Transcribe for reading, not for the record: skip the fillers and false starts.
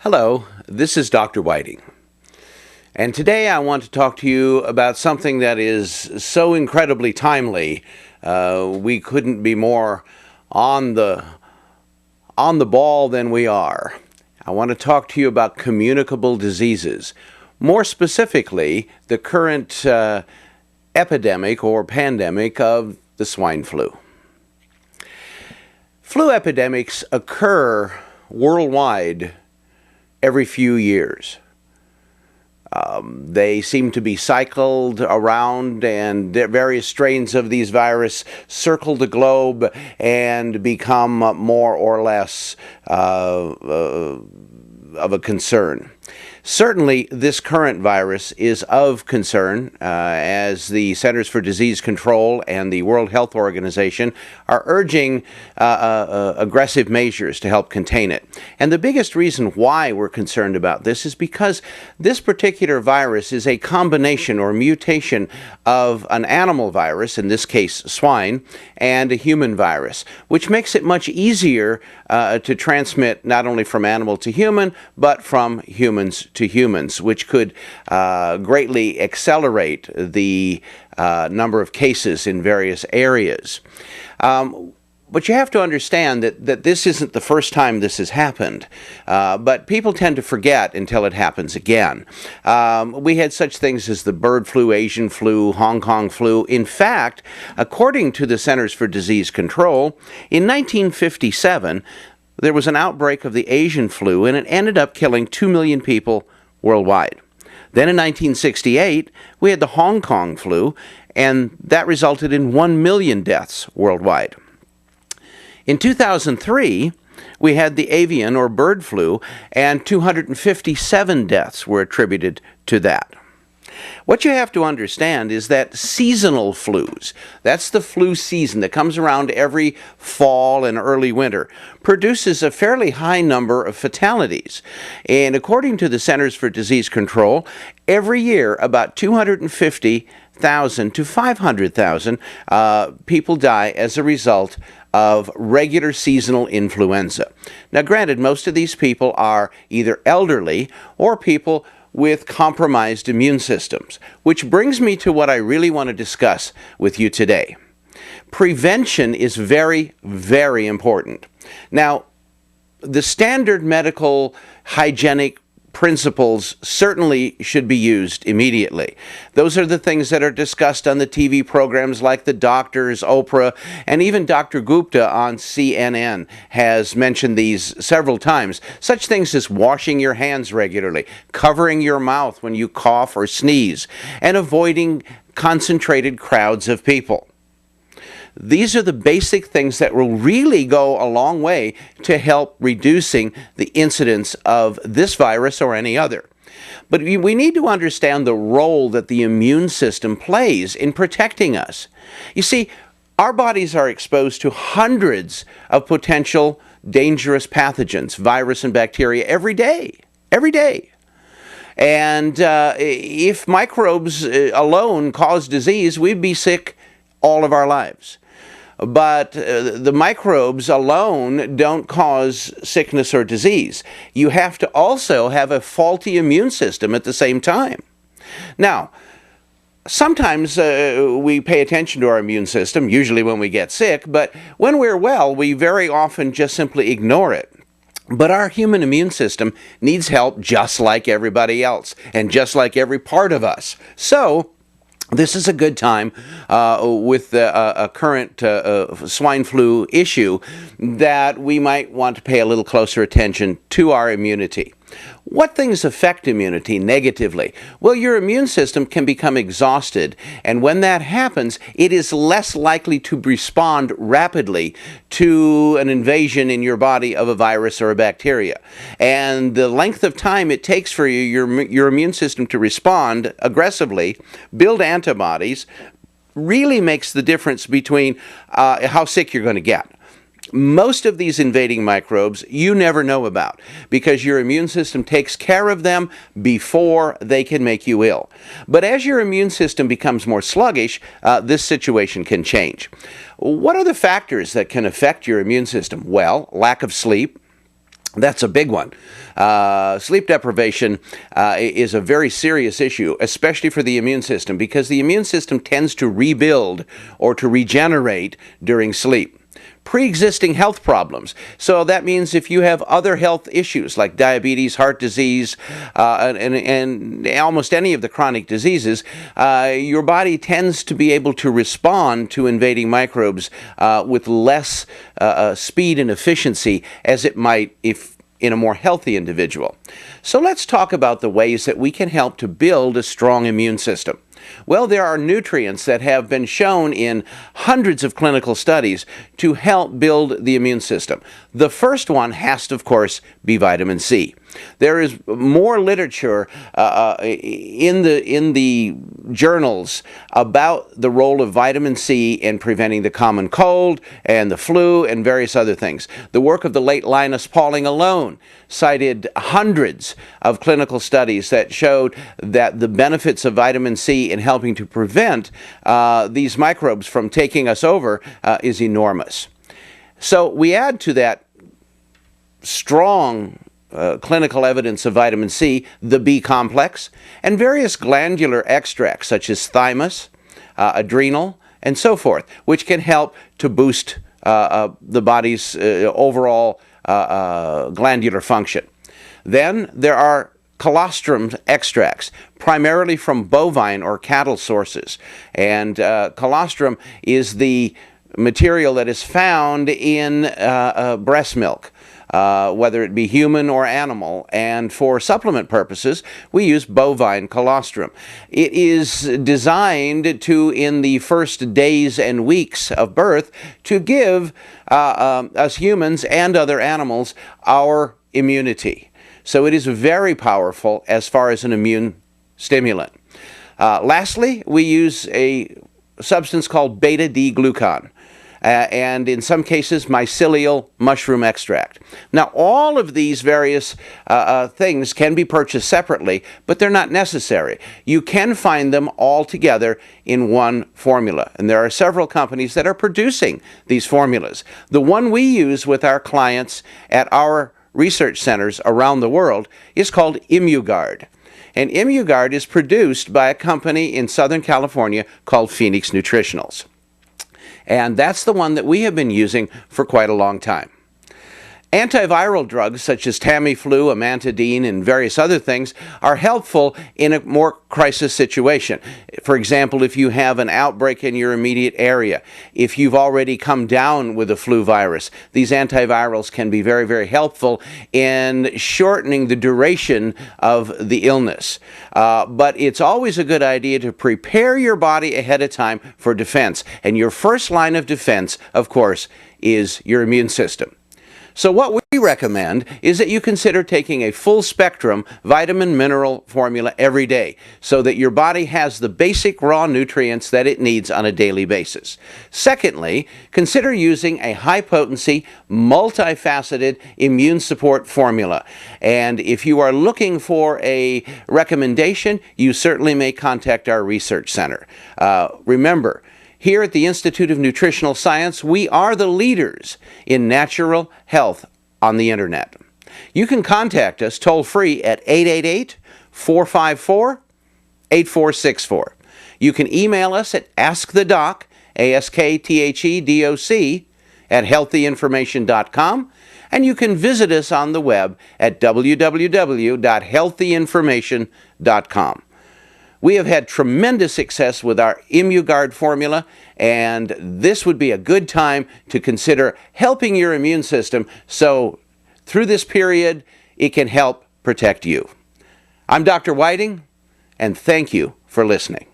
Hello, this is Dr. Whiting, and today I want to talk to you about something that is so incredibly timely. We couldn't be more on the ball than we are. I want to talk to you about communicable diseases, more specifically the current epidemic or pandemic of the swine flu. Flu epidemics occur worldwide every few years. They seem to be cycled around, and various strains of these virus circle the globe and become more or less of a concern. Certainly, this current virus is of concern, as the Centers for Disease Control and the World Health Organization are urging aggressive measures to help contain it. And the biggest reason why we're concerned about this is because this particular virus is a combination or mutation of an animal virus, in this case swine, and a human virus, which makes it much easier to transmit not only from animal to human, but from humans to humans, which could greatly accelerate the number of cases in various areas. But you have to understand that this isn't the first time this has happened, but people tend to forget until it happens again. We had such things as the bird flu, Asian flu, Hong Kong flu. In fact, according to the Centers for Disease Control, in 1957, there was an outbreak of the Asian flu, and it ended up killing 2 million people worldwide. Then in 1968, we had the Hong Kong flu, and that resulted in 1 million deaths worldwide. In 2003, we had the avian or bird flu, and 257 deaths were attributed to that. What you have to understand is that seasonal flus, that's the flu season that comes around every fall and early winter, produces a fairly high number of fatalities. And according to the Centers for Disease Control, every year about 250,000 to 500,000 people die as a result of regular seasonal influenza. Now granted, most of these people are either elderly or people with compromised immune systems, which brings me to what I really want to discuss with you today. Prevention is very, very important. Now, the standard medical hygienic principles certainly should be used immediately. Those are the things that are discussed on the TV programs like The Doctors, Oprah, and even Dr. Gupta on CNN has mentioned these several times. Such things as washing your hands regularly, covering your mouth when you cough or sneeze, and avoiding concentrated crowds of people. These are the basic things that will really go a long way to help reducing the incidence of this virus or any other. But we need to understand the role that the immune system plays in protecting us. You see, our bodies are exposed to hundreds of potential dangerous pathogens, virus and bacteria, every day. Every day. And if microbes alone cause disease, we'd be sick all of our lives. But the microbes alone don't cause sickness or disease. You have to also have a faulty immune system at the same time. Now, sometimes we pay attention to our immune system, usually when we get sick, but when we're well, we very often just simply ignore it. But our human immune system needs help just like everybody else, and just like every part of us. So, this is a good time with a current swine flu issue that we might want to pay a little closer attention to our immunity. What things affect immunity negatively? Well, your immune system can become exhausted, and when that happens, it is less likely to respond rapidly to an invasion in your body of a virus or a bacteria. And the length of time it takes for your immune system to respond aggressively, build antibodies, really makes the difference between how sick you're going to get. Most of these invading microbes you never know about because your immune system takes care of them before they can make you ill. But as your immune system becomes more sluggish, this situation can change. What are the factors that can affect your immune system? Well, lack of sleep, That's a big one. Sleep deprivation is a very serious issue, especially for the immune system, because the immune system tends to rebuild or to regenerate during sleep. Pre-existing health problems. So that means if you have other health issues like diabetes, heart disease, and almost any of the chronic diseases, your body tends to be able to respond to invading microbes with less speed and efficiency as it might if in a more healthy individual. So let's talk about the ways that we can help to build a strong immune system. Well, there are nutrients that have been shown in hundreds of clinical studies to help build the immune system. The first one has to, of course, be vitamin C. There is more literature in the journals about the role of vitamin C in preventing the common cold and the flu and various other things. The work of the late Linus Pauling alone cited hundreds of clinical studies that showed that the benefits of vitamin C in helping to prevent these microbes from taking us over is enormous. So we add to that strong clinical evidence of vitamin C, the B complex, and various glandular extracts such as thymus, adrenal, and so forth, which can help to boost the body's overall glandular function. Then there are colostrum extracts, primarily from bovine or cattle sources. And colostrum is the material that is found in breast milk, whether it be human or animal, and for supplement purposes we use bovine colostrum. It is designed to, in the first days and weeks of birth, to give us humans and other animals our immunity. So it is very powerful as far as an immune stimulant. Lastly, we use a substance called beta-D-glucan. And in some cases, mycelial mushroom extract. Now, all of these various things can be purchased separately, but they're not necessary. You can find them all together in one formula, and there are several companies that are producing these formulas. The one we use with our clients at our research centers around the world is called Immugard. And Immugard is produced by a company in Southern California called Phoenix Nutritionals. And that's the one that we have been using for quite a long time. Antiviral drugs such as Tamiflu, amantadine, and various other things are helpful in a more crisis situation. For example, if you have an outbreak in your immediate area, if you've already come down with a flu virus, these antivirals can be very, very helpful in shortening the duration of the illness. But it's always a good idea to prepare your body ahead of time for defense. And your first line of defense, of course, is your immune system. So what we recommend is that you consider taking a full spectrum vitamin mineral formula every day so that your body has the basic raw nutrients that it needs on a daily basis. Secondly, consider using a high potency, multifaceted immune support formula. And if you are looking for a recommendation, you certainly may contact our research center. Remember, here at the Institute of Nutritional Science, we are the leaders in natural health on the internet. You can contact us toll-free at 888-454-8464. You can email us at askthedoc, A-S-K-T-H-E-D-O-C, at healthyinformation.com, and you can visit us on the web at www.healthyinformation.com. We have had tremendous success with our Immugard formula, and this would be a good time to consider helping your immune system so through this period it can help protect you. I'm Dr. Whiting, and thank you for listening.